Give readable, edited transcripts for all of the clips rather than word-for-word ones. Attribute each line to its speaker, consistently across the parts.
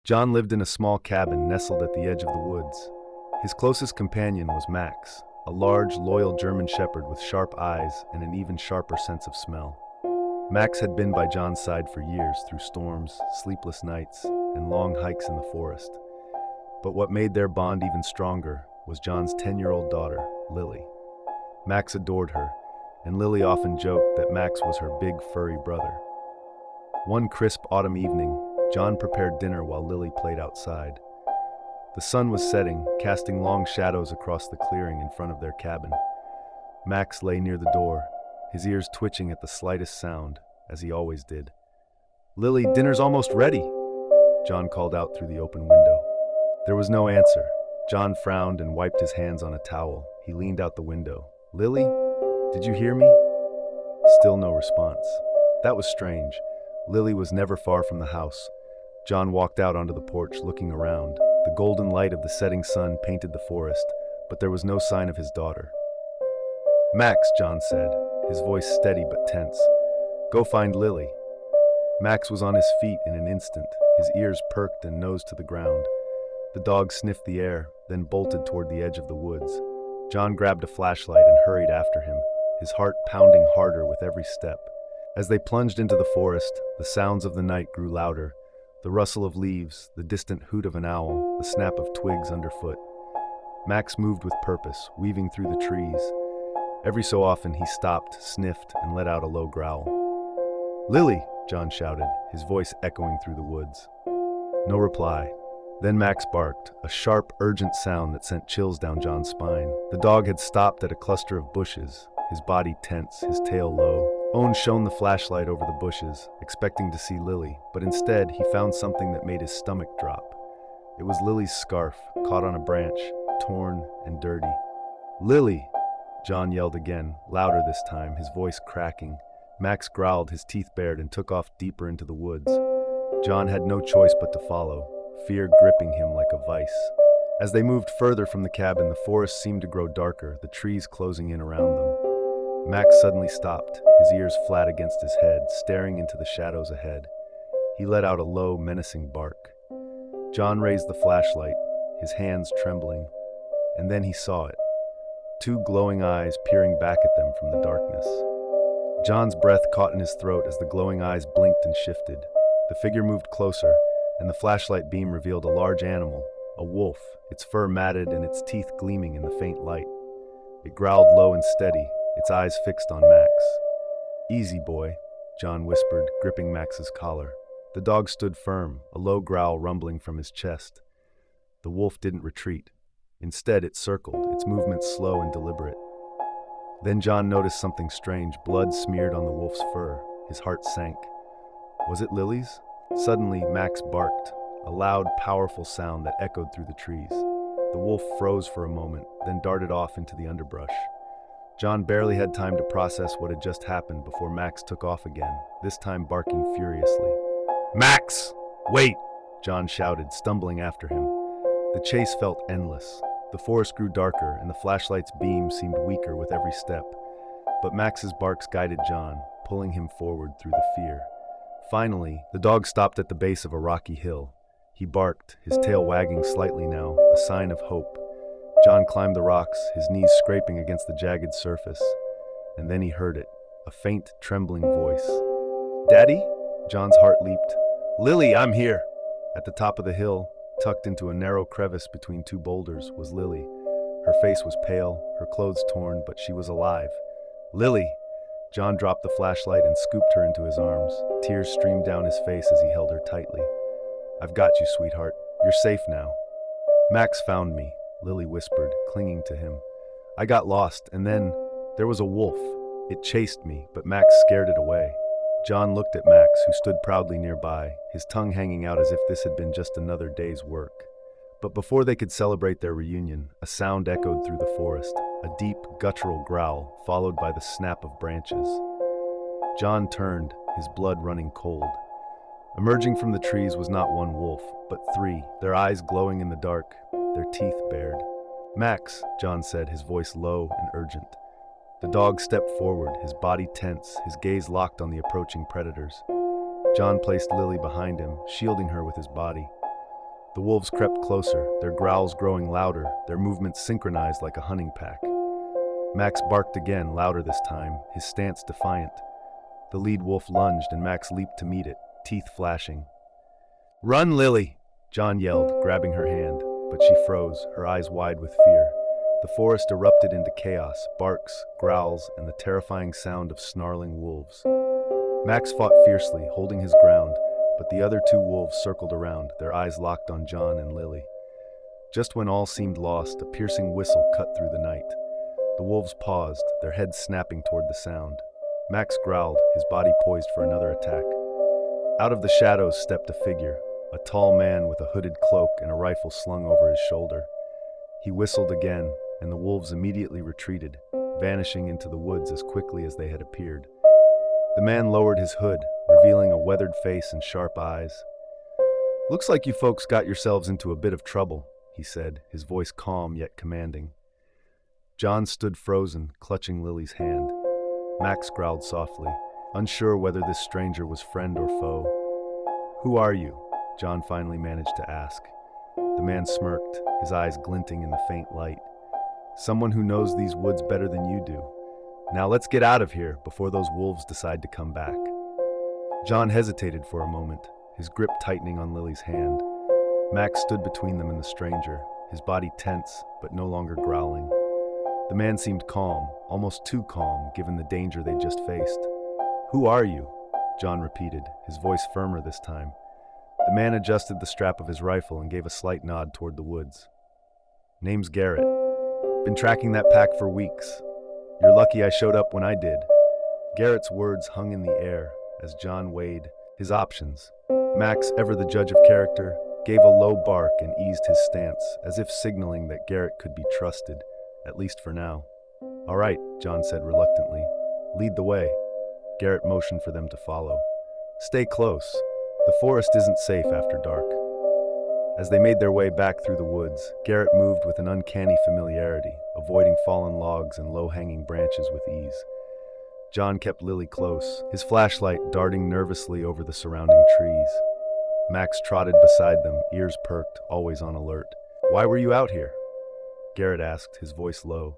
Speaker 1: John lived in a small cabin nestled at the edge of the woods. His closest companion was Max, a large, loyal German shepherd with sharp eyes and an even sharper sense of smell. Max had been by John's side for years through storms, sleepless nights, and long hikes in the forest. But what made their bond even stronger was John's 10-year-old daughter, Lily. Max adored her, and Lily often joked that Max was her big, furry brother. One crisp autumn evening, John prepared dinner while Lily played outside. The sun was setting, casting long shadows across the clearing in front of their cabin. Max lay near the door, his ears twitching at the slightest sound, as he always did. "Lily, dinner's almost ready," John called out through the open window. There was no answer. John frowned and wiped his hands on a towel. He leaned out the window. "Lily, did you hear me?" Still no response. That was strange. Lily was never far from the house. John walked out onto the porch, looking around. The golden light of the setting sun painted the forest, but there was no sign of his daughter. "Max," John said, his voice steady but tense. "Go find Lily." Max was on his feet in an instant, his ears perked and nose to the ground. The dog sniffed the air, then bolted toward the edge of the woods. John grabbed a flashlight and hurried after him, his heart pounding harder with every step. As they plunged into the forest, the sounds of the night grew louder. The rustle of leaves, the distant hoot of an owl, the snap of twigs underfoot. Max moved with purpose, weaving through the trees. Every so often he stopped, sniffed, and let out a low growl. "Lily!" John shouted, his voice echoing through the woods. No reply. Then Max barked, a sharp, urgent sound that sent chills down John's spine. The dog had stopped at a cluster of bushes, his body tense, his tail low. Owen shone the flashlight over the bushes, expecting to see Lily, but instead he found something that made his stomach drop. It was Lily's scarf, caught on a branch, torn and dirty. "Lily!" John yelled again, louder this time, his voice cracking. Max growled, his teeth bared, and took off deeper into the woods. John had no choice but to follow, fear gripping him like a vice. As they moved further from the cabin, the forest seemed to grow darker, the trees closing in around them. Max suddenly stopped, his ears flat against his head, staring into the shadows ahead. He let out a low, menacing bark. John raised the flashlight, his hands trembling, and then he saw it. Two glowing eyes peering back at them from the darkness. John's breath caught in his throat as the glowing eyes blinked and shifted. The figure moved closer, and the flashlight beam revealed a large animal, a wolf, its fur matted and its teeth gleaming in the faint light. It growled low and steady, its eyes fixed on Max. "Easy, boy," John whispered, gripping Max's collar. The dog stood firm, a low growl rumbling from his chest. The wolf didn't retreat. Instead, it circled, its movements slow and deliberate. Then John noticed something strange, blood smeared on the wolf's fur. His heart sank. Was it Lily's? Suddenly, Max barked, a loud, powerful sound that echoed through the trees. The wolf froze for a moment, then darted off into the underbrush. John barely had time to process what had just happened before Max took off again, this time barking furiously. "Max! Wait!" John shouted, stumbling after him. The chase felt endless. The forest grew darker, and the flashlight's beam seemed weaker with every step. But Max's barks guided John, pulling him forward through the fear. Finally, the dog stopped at the base of a rocky hill. He barked, his tail wagging slightly now, a sign of hope. John climbed the rocks, his knees scraping against the jagged surface. And then he heard it, a faint, trembling voice. "Daddy?" John's heart leaped. "Lily, I'm here!" At the top of the hill, tucked into a narrow crevice between two boulders, was Lily. Her face was pale, her clothes torn, but she was alive. "Lily!" John dropped the flashlight and scooped her into his arms. Tears streamed down his face as he held her tightly. "I've got you, sweetheart. You're safe now." "Max found me," Lily whispered, clinging to him. "I got lost, and then there was a wolf. It chased me, but Max scared it away." John looked at Max, who stood proudly nearby, his tongue hanging out as if this had been just another day's work. But before they could celebrate their reunion, a sound echoed through the forest, a deep, guttural growl, followed by the snap of branches. John turned, his blood running cold. Emerging from the trees was not one wolf, but three, their eyes glowing in the dark, their teeth bared. "Max," John said, his voice low and urgent. The dog stepped forward, his body tense, his gaze locked on the approaching predators. John placed Lily behind him, shielding her with his body. The wolves crept closer, their growls growing louder, their movements synchronized like a hunting pack. Max barked again, louder this time, his stance defiant. The lead wolf lunged, and Max leaped to meet it, teeth flashing. "Run, Lily!" John yelled, grabbing her hand, but she froze, her eyes wide with fear. The forest erupted into chaos, barks, growls, and the terrifying sound of snarling wolves. Max fought fiercely, holding his ground, but the other two wolves circled around, their eyes locked on John and Lily. Just when all seemed lost, a piercing whistle cut through the night. The wolves paused, their heads snapping toward the sound. Max growled, his body poised for another attack. Out of the shadows stepped a figure, a tall man with a hooded cloak and a rifle slung over his shoulder. He whistled again, and the wolves immediately retreated, vanishing into the woods as quickly as they had appeared. The man lowered his hood, revealing a weathered face and sharp eyes. "Looks like you folks got yourselves into a bit of trouble," he said, his voice calm yet commanding. John stood frozen, clutching Lily's hand. Max growled softly, unsure whether this stranger was friend or foe. "Who are you?" John finally managed to ask. The man smirked, his eyes glinting in the faint light. "Someone who knows these woods better than you do. Now let's get out of here before those wolves decide to come back." John hesitated for a moment, his grip tightening on Lily's hand. Max stood between them and the stranger, his body tense, but no longer growling. The man seemed calm, almost too calm, given the danger they'd just faced. "Who are you?" John repeated, his voice firmer this time. The man adjusted the strap of his rifle and gave a slight nod toward the woods. "Name's Garrett. Been tracking that pack for weeks. You're lucky I showed up when I did." Garrett's words hung in the air as John weighed his options. Max, ever the judge of character, gave a low bark and eased his stance, as if signaling that Garrett could be trusted, at least for now. "All right," John said reluctantly. "Lead the way." Garrett motioned for them to follow. "Stay close. The forest isn't safe after dark." As they made their way back through the woods, Garrett moved with an uncanny familiarity, avoiding fallen logs and low-hanging branches with ease. John kept Lily close, his flashlight darting nervously over the surrounding trees. Max trotted beside them, ears perked, always on alert. "Why were you out here?" Garrett asked, his voice low.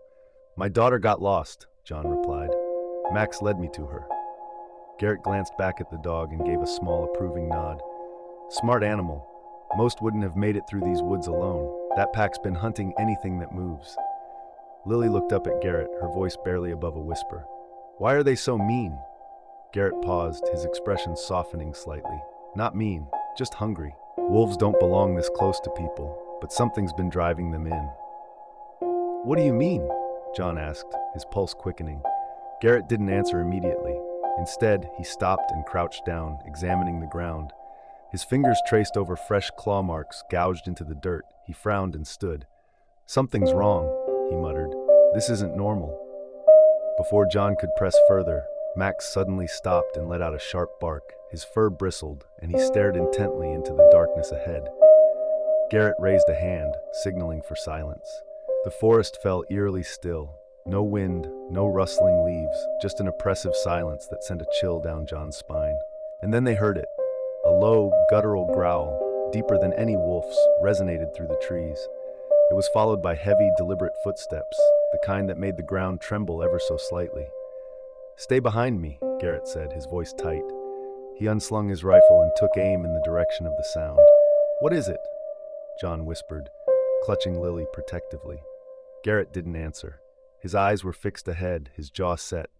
Speaker 1: "My daughter got lost," John replied. "Max led me to her." Garrett glanced back at the dog and gave a small approving nod. "Smart animal. Most wouldn't have made it through these woods alone. That pack's been hunting anything that moves." Lily looked up at Garrett, her voice barely above a whisper. "Why are they so mean?" Garrett paused, his expression softening slightly. "Not mean, just hungry. Wolves don't belong this close to people, but something's been driving them in." "What do you mean?" John asked, his pulse quickening. Garrett didn't answer immediately. Instead, he stopped and crouched down, examining the ground. His fingers traced over fresh claw marks gouged into the dirt. He frowned and stood. "Something's wrong," he muttered. "This isn't normal." Before John could press further, Max suddenly stopped and let out a sharp bark. His fur bristled, and he stared intently into the darkness ahead. Garrett raised a hand, signaling for silence. The forest fell eerily still. No wind, no rustling leaves, just an oppressive silence that sent a chill down John's spine. And then they heard it. A low, guttural growl, deeper than any wolf's, resonated through the trees. It was followed by heavy, deliberate footsteps, the kind that made the ground tremble ever so slightly. "Stay behind me," Garrett said, his voice tight. He unslung his rifle and took aim in the direction of the sound. "What is it?" John whispered, clutching Lily protectively. Garrett didn't answer. His eyes were fixed ahead, his jaw set.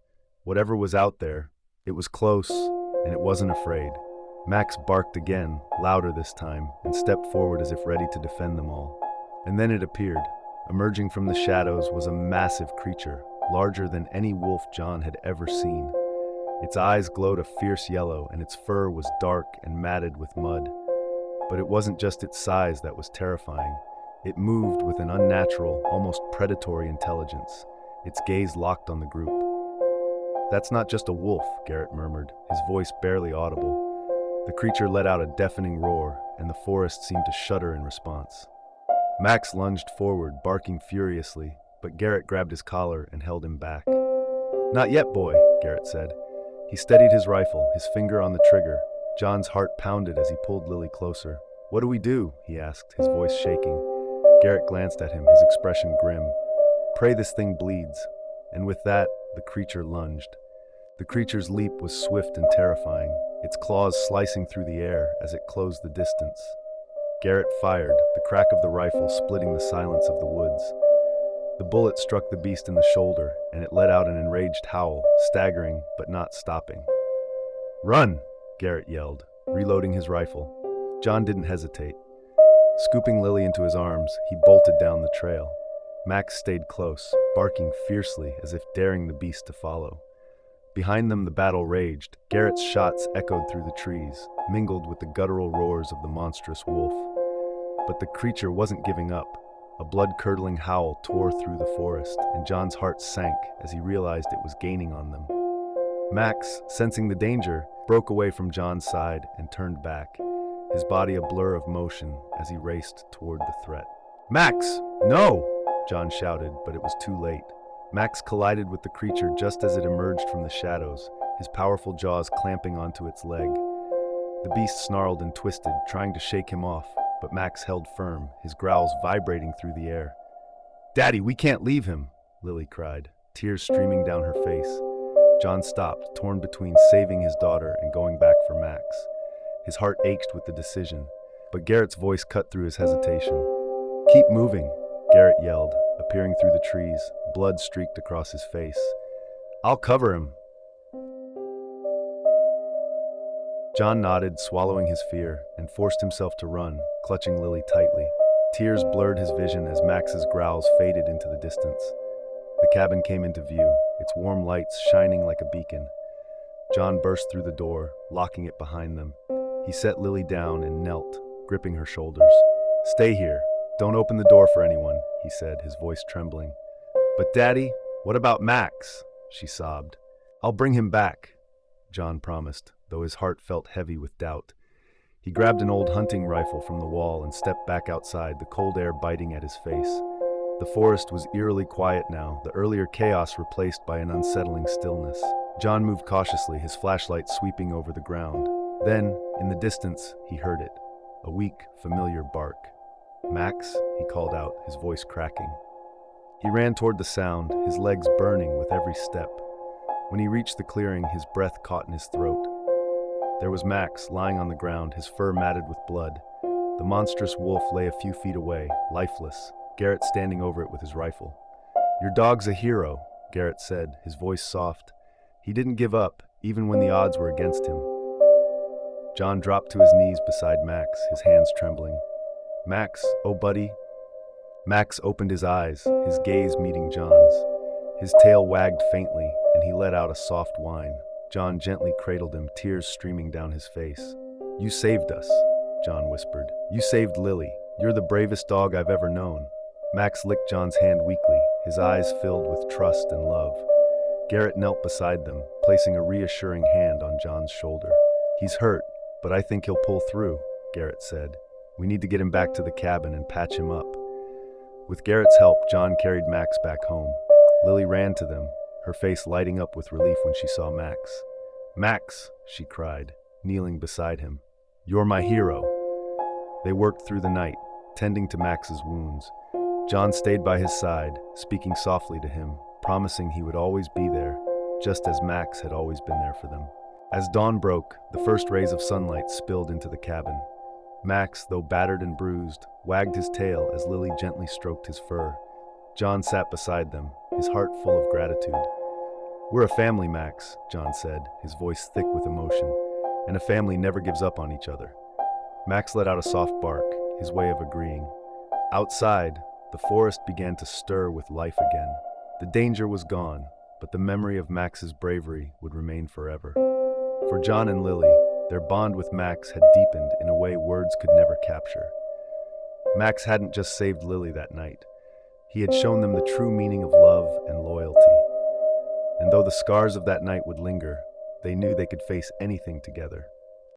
Speaker 1: Whatever was out there, it was close, and it wasn't afraid. Max barked again, louder this time, and stepped forward as if ready to defend them all. And then it appeared. Emerging from the shadows was a massive creature, larger than any wolf John had ever seen. Its eyes glowed a fierce yellow, and its fur was dark and matted with mud. But it wasn't just its size that was terrifying. It moved with an unnatural, almost predatory intelligence, its gaze locked on the group. "That's not just a wolf," Garrett murmured, his voice barely audible. The creature let out a deafening roar, and the forest seemed to shudder in response. Max lunged forward, barking furiously, but Garrett grabbed his collar and held him back. "Not yet, boy," Garrett said. He steadied his rifle, his finger on the trigger. John's heart pounded as he pulled Lily closer. What do we do? He asked, his voice shaking. Garrett glanced at him, his expression grim. Pray this thing bleeds. And with that, the creature lunged. The creature's leap was swift and terrifying, its claws slicing through the air as it closed the distance. Garrett fired, the crack of the rifle splitting the silence of the woods. The bullet struck the beast in the shoulder, and it let out an enraged howl, staggering but not stopping. "Run!" Garrett yelled, reloading his rifle. John didn't hesitate. Scooping Lily into his arms, he bolted down the trail. Max stayed close, barking fiercely as if daring the beast to follow. Behind them the battle raged. Garrett's shots echoed through the trees, mingled with the guttural roars of the monstrous wolf. But the creature wasn't giving up. A blood-curdling howl tore through the forest, and John's heart sank as he realized it was gaining on them. Max, sensing the danger, broke away from John's side and turned back, his body a blur of motion as he raced toward the threat. "Max, no!" John shouted, but it was too late. Max collided with the creature just as it emerged from the shadows, his powerful jaws clamping onto its leg. The beast snarled and twisted, trying to shake him off, but Max held firm, his growls vibrating through the air. "Daddy, we can't leave him," Lily cried, tears streaming down her face. John stopped, torn between saving his daughter and going back for Max. His heart ached with the decision, but Garrett's voice cut through his hesitation. "Keep moving," Garrett yelled, appearing through the trees, blood streaked across his face. "I'll cover him." John nodded, swallowing his fear, and forced himself to run, clutching Lily tightly. Tears blurred his vision as Max's growls faded into the distance. The cabin came into view, its warm lights shining like a beacon. John burst through the door, locking it behind them. He set Lily down and knelt, gripping her shoulders. "Stay here. Don't open the door for anyone," he said, his voice trembling. "But Daddy, what about Max?" she sobbed. "I'll bring him back," John promised, though his heart felt heavy with doubt. He grabbed an old hunting rifle from the wall and stepped back outside, the cold air biting at his face. The forest was eerily quiet now, the earlier chaos replaced by an unsettling stillness. John moved cautiously, his flashlight sweeping over the ground. Then, in the distance, he heard it, a weak, familiar bark. "Max," he called out, his voice cracking. He ran toward the sound, his legs burning with every step. When he reached the clearing, his breath caught in his throat. There was Max, lying on the ground, his fur matted with blood. The monstrous wolf lay a few feet away, lifeless, Garrett standing over it with his rifle. "Your dog's a hero," Garrett said, his voice soft. "He didn't give up, even when the odds were against him." John dropped to his knees beside Max, his hands trembling. "Max, oh buddy." Max opened his eyes, his gaze meeting John's. His tail wagged faintly, and he let out a soft whine. John gently cradled him, tears streaming down his face. "You saved us," John whispered. "You saved Lily. You're the bravest dog I've ever known." Max licked John's hand weakly, his eyes filled with trust and love. Garrett knelt beside them, placing a reassuring hand on John's shoulder. "He's hurt, but I think he'll pull through," Garrett said. "We need to get him back to the cabin and patch him up." With Garrett's help, John carried Max back home. Lily ran to them, her face lighting up with relief when she saw Max. "Max," she cried, kneeling beside him. "You're my hero." They worked through the night, tending to Max's wounds. John stayed by his side, speaking softly to him, promising he would always be there, just as Max had always been there for them. As dawn broke, the first rays of sunlight spilled into the cabin. Max, though battered and bruised, wagged his tail as Lily gently stroked his fur. John sat beside them, his heart full of gratitude. "We're a family, Max," John said, his voice thick with emotion, "and a family never gives up on each other." Max let out a soft bark, his way of agreeing. Outside, the forest began to stir with life again. The danger was gone, but the memory of Max's bravery would remain forever. For John and Lily, their bond with Max had deepened in a way words could never capture. Max hadn't just saved Lily that night. He had shown them the true meaning of love and loyalty. And though the scars of that night would linger, they knew they could face anything together.